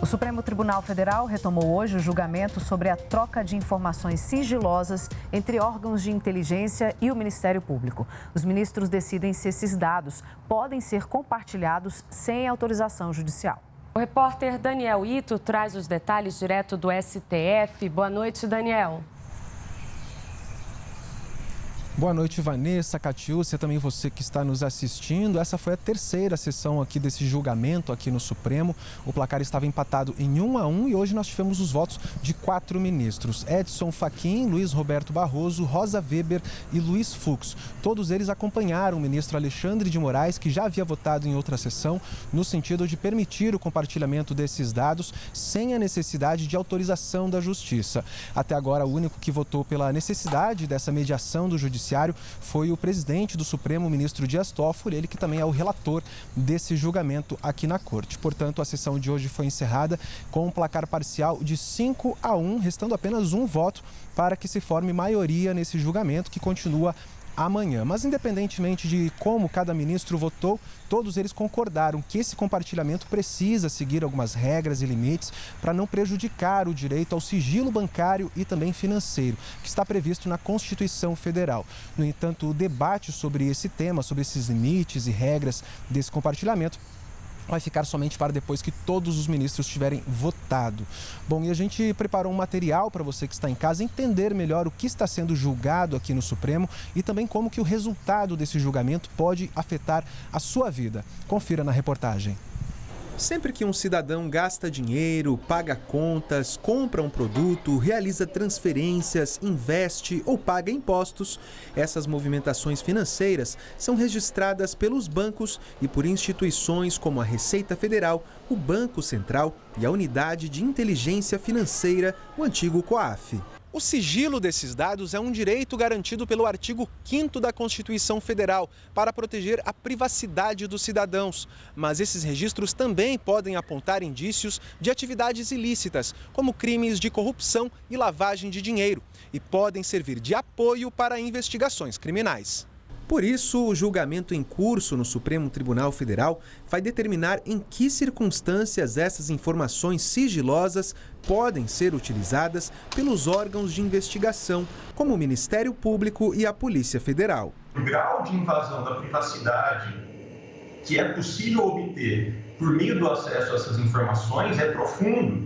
O Supremo Tribunal Federal retomou hoje o julgamento sobre a troca de informações sigilosas entre órgãos de inteligência e o Ministério Público. Os ministros decidem se esses dados podem ser compartilhados sem autorização judicial. O repórter Daniel Ito traz os detalhes direto do STF. Boa noite, Daniel. Boa noite, Vanessa, Catiúcia, também você que está nos assistindo. Essa foi a terceira sessão aqui desse julgamento aqui no Supremo. O placar estava empatado em 1-1 e hoje nós tivemos os votos de 4 ministros. Edson Fachin, Luiz Roberto Barroso, Rosa Weber e Luiz Fux. Todos eles acompanharam o ministro Alexandre de Moraes, que já havia votado em outra sessão, no sentido de permitir o compartilhamento desses dados sem a necessidade de autorização da Justiça. Até agora, o único que votou pela necessidade dessa mediação do Judiciário foi o presidente do Supremo, o ministro Dias Toffoli, ele que também é o relator desse julgamento aqui na Corte. Portanto, a sessão de hoje foi encerrada com um placar parcial de 5-1, restando apenas um voto para que se forme maioria nesse julgamento, que continua amanhã. Mas independentemente de como cada ministro votou, todos eles concordaram que esse compartilhamento precisa seguir algumas regras e limites para não prejudicar o direito ao sigilo bancário e também financeiro, que está previsto na Constituição Federal. No entanto, o debate sobre esse tema, sobre esses limites e regras desse compartilhamento, vai ficar somente para depois que todos os ministros tiverem votado. Bom, e a gente preparou um material para você que está em casa entender melhor o que está sendo julgado aqui no Supremo e também como que o resultado desse julgamento pode afetar a sua vida. Confira na reportagem. Sempre que um cidadão gasta dinheiro, paga contas, compra um produto, realiza transferências, investe ou paga impostos, essas movimentações financeiras são registradas pelos bancos e por instituições como a Receita Federal, o Banco Central e a Unidade de Inteligência Financeira, o antigo COAF. O sigilo desses dados é um direito garantido pelo artigo 5º da Constituição Federal para proteger a privacidade dos cidadãos. Mas esses registros também podem apontar indícios de atividades ilícitas, como crimes de corrupção e lavagem de dinheiro, e podem servir de apoio para investigações criminais. Por isso, o julgamento em curso no Supremo Tribunal Federal vai determinar em que circunstâncias essas informações sigilosas podem ser utilizadas pelos órgãos de investigação, como o Ministério Público e a Polícia Federal. O grau de invasão da privacidade que é possível obter por meio do acesso a essas informações é profundo.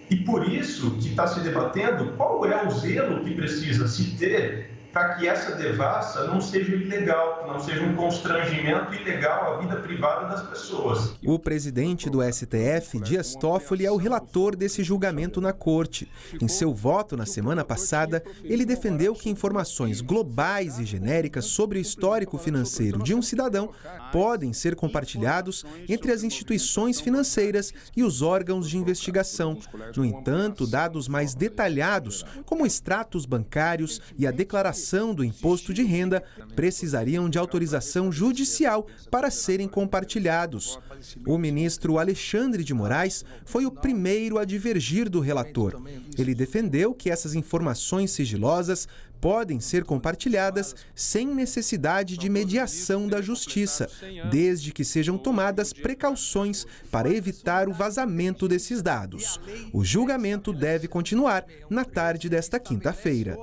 E por isso que está se debatendo qual é o zelo que precisa se ter para que essa devassa não seja ilegal, não seja um constrangimento ilegal à vida privada das pessoas. O presidente do STF, Dias Toffoli, é o relator desse julgamento na Corte. Em seu voto na semana passada, ele defendeu que informações globais e genéricas sobre o histórico financeiro de um cidadão podem ser compartilhados entre as instituições financeiras e os órgãos de investigação. No entanto, dados mais detalhados, como extratos bancários e a declaração do imposto de renda, precisariam de autorização judicial para serem compartilhados. O ministro Alexandre de Moraes foi o primeiro a divergir do relator. Ele defendeu que essas informações sigilosas podem ser compartilhadas sem necessidade de mediação da Justiça, desde que sejam tomadas precauções para evitar o vazamento desses dados. O julgamento deve continuar na tarde desta quinta-feira.